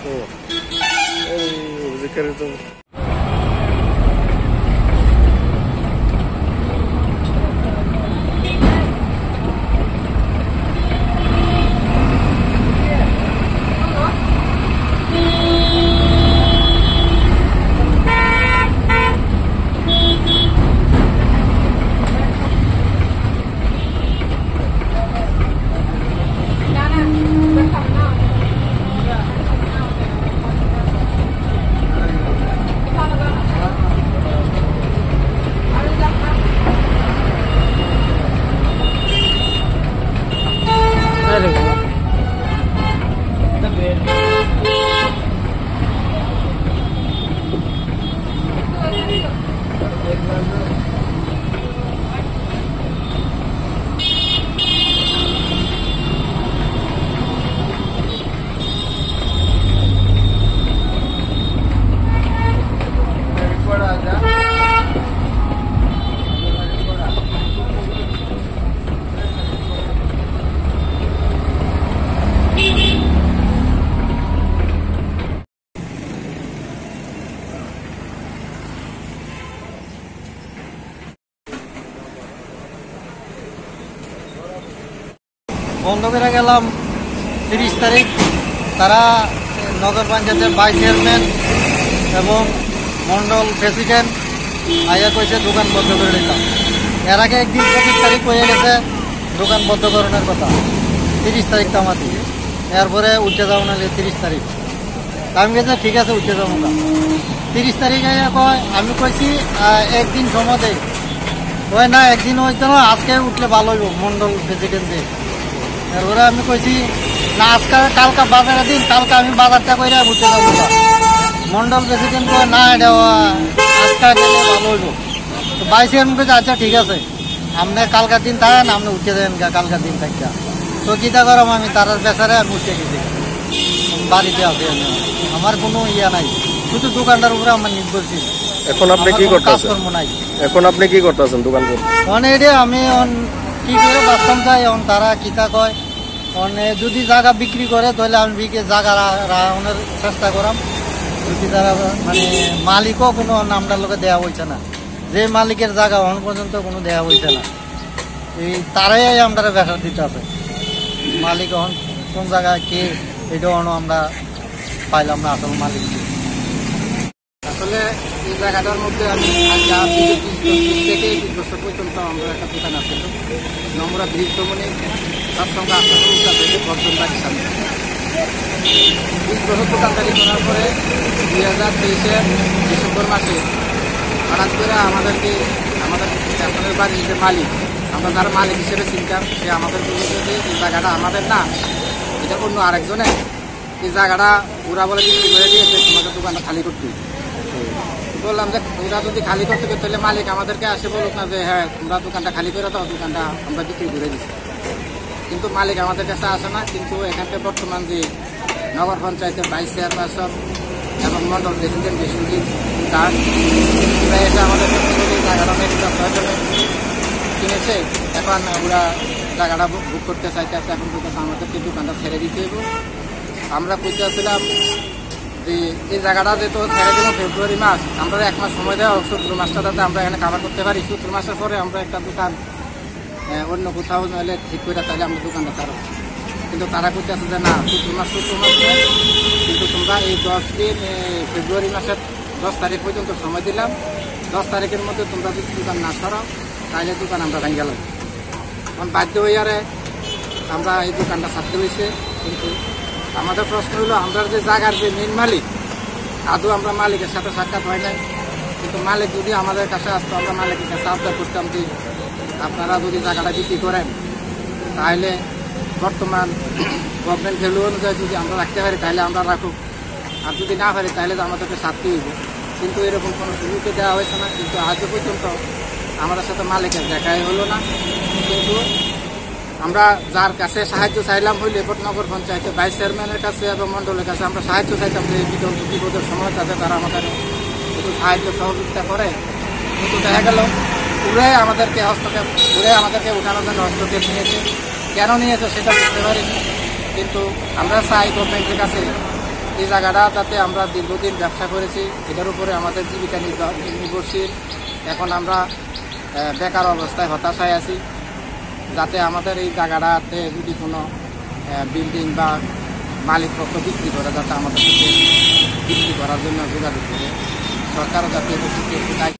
itu. বন্ধ করে গেলাম 30 তারিখ। তারা নগর পঞ্চায়েতের ভাইস চেয়ারম্যান এবং মন্ডল প্রেসিডেন্ট আইয়া কইছে দোকান বন্ধ করে দিলাম। এর আগে একদিন 25 তারিখ হয়ে গেছে দোকান বন্ধ করানোর কথা, 30 তারিখ তামাতি। এরপরে উঠে যাবো নাহলে 30 তারিখ। আমি গেছে ঠিক আছে উঠে যাবো না। 30 তারিখ আইয়া কয়, আমি কইছি একদিন সময় দেয়, কয় না একদিন হইতো না, আজকে উঠলে ভালো হইব মন্ডল প্রেসিডেন্টে। এরপরে আমি কইছি না আজকে কালকা বাজারের দিন, কালকে আমি বাজারটা করে উঠতে যাবো না। মন্ডল প্রেসিডেন্ট কয় না এটা আজকে গেলে ভালো হইব। তো ভাইস চেয়ারম্যান কইছে আচ্ছা ঠিক আছে, আপনি কালকার দিন থাকেন, আপনি উঠে যাবেন কালকার দিন থাকা। তো কিতা করাম, আমি তারার পেছারে আমি উঠে গেছি, বাড়িতে আছি আমি, আমার কোনো ইয়া নাই, শুধু দোকানটার উপরে আমার নির্ভরশীল। এখন আপনি কি করতেছেন? কাজকর্ম নাই। এখন আপনি কি করতেছেন দোকান করতে? এটা আমি কি করে বাঁচতাম চাই, এখন তারা কিতা কয় যদি জায়গা বিক্রি করে তাহলে আমি জায়গা রাখানোর চেষ্টা করাম। যদি তারা মানে মালিকও কোনো নামটার লোকে দেওয়া হয়েছে না, যে মালিকের জায়গা এখন পর্যন্ত কোনো দেওয়া হয়েছে না, এই তারাই আমরা ব্যবসা দিতে আছে। মালিক এখন কোন জায়গায় কে এটাও আমরা পাইলাম না আসল মালিক। আসলে এই জায়গাটার মধ্যে আমি থেকে 20 বছর পর্যন্ত আমরা একটা দোকান আসছিল, নম্বরা ব্রিজ দমনে তার সঙ্গে আসলে বর্জন বাড়ির সামনে 20 বছর দোকানদারি করার পরে 2023-এর ডিসেম্বর মাসে হঠাৎ করে আমাদের বাড়ির যে মালিক, আমরা যারা মালিক হিসেবে চিনতাম, সে আমাদের বলতে যে এই জায়গাটা আমাদের না, এটা অন্য আরেকজনের, এই জায়গাটা ওরা বলে বিক্রি করে দিয়েছে, তোমাদের দোকানটা খালি করতে। বললাম যে ওরা যদি খালি করতে পারে তাহলে মালিক আমাদেরকে আসে বলুক না যে হ্যাঁ তোমরা দোকানটা খালি করে দাও, দোকানটা আমরা বিক্রি করে দিচ্ছি। কিন্তু মালিক আমাদের কাছে আসে না। কিন্তু এখানটা বর্তমান যে নগর পঞ্চায়েতের ভাইস চেয়ারপারসন এবং মন্ডল প্রেসিডেন্ট বিশ্বজিৎ দাস, এসে আমাদের জায়গাটা নেক্সটা প্রয়োজনে কিনেছে। এখন ওরা জায়গাটা বুক করতে চাইতেছে, এখন বলতেছে আমাদেরকে দোকানটা ছেড়ে দিতে হবে। আমরা বুঝতেছিলাম যে এই জায়গাটা যেহেতু ছেড়ে দেবো ফেব্রুয়ারি মাস, আমরা 1 মাস সময় দেওয়া হোক, চৈত্র মাসটা যাতে আমরা এখানে কাভার করতে পারি। চৈত্র মাসের পরে আমরা একটা দোকান অন্য কোথাও নাহলে ঠিক করে তাহলে আমরা দোকানটা ছাড়ো। কিন্তু তারা করতেছে যে না চৈত্র মাস নয়, কিন্তু তোমরা এই 10 দিন ফেব্রুয়ারি মাসের 10 তারিখ পর্যন্ত সময় দিলাম, 10 তারিখের মধ্যে তোমরা যদি দোকান না ছাড়াও তাহলে দোকান আমরা ভেঙে গেলাম। এখন বাধ্য হয়ে আমরা এই দোকানটা ছাড়তে হয়েছে। কিন্তু আমাদের প্রশ্ন হলো আমরা যে জায়গার যে মেন মালিক, আদৌ আমরা মালিকের সাথে সাক্ষাৎ হয় নাই। কিন্তু মালিক যদি আমাদের কাছে আসতো, আমরা মালিকের কাছে আবদার করতাম যে আপনারা যদি জায়গাটা বিক্রি করেন তাহলে বর্তমান গভর্নমেন্ট ভ্যালু অনুযায়ী যদি আমরা রাখতে পারি তাহলে আমরা রাখুক, আর যদি না পারি তাহলে তো আমাদেরকে ছাড়তে হইব। কিন্তু এরকম কোনো সুযোগই দেওয়া হয়েছে না। কিন্তু আজও পর্যন্ত আমাদের সাথে মালিকের দেখাই হলো না। কিন্তু আমরা যার কাছে সাহায্য চাইলাম হইলে নগর পঞ্চায়েতের ভাইস চেয়ারম্যানের কাছে এবং মন্ডলের কাছে আমরা সাহায্য চাইতাম যে বিপদের সময় তাতে তারা আমাদের একটু সাহায্য সহযোগিতা করে। কিন্তু দেখা গেল পুরাই আমাদেরকে আমাদেরকে উঠানোর জন্য হস্তক্ষেপ নিয়েছে। কেন নিয়েছে সেটা বুঝতে পারিনি। কিন্তু আমরা চাই গভর্নমেন্টের কাছে এই জায়গাটা যাতে আমরা দীর্ঘদিন ব্যবসা করেছি, এটার উপরে আমাদের জীবিকা নির্ভরশীল। এখন আমরা বেকার অবস্থায় হতাশায় আছি। যাতে আমাদের এই জায়গাটাতে যদি কোনো বিল্ডিং বা মালিক পক্ষ বিক্রি করে, যাতে আমাদের সাথে বিক্রি করার জন্য যোগাযোগ করে সরকারও যাতে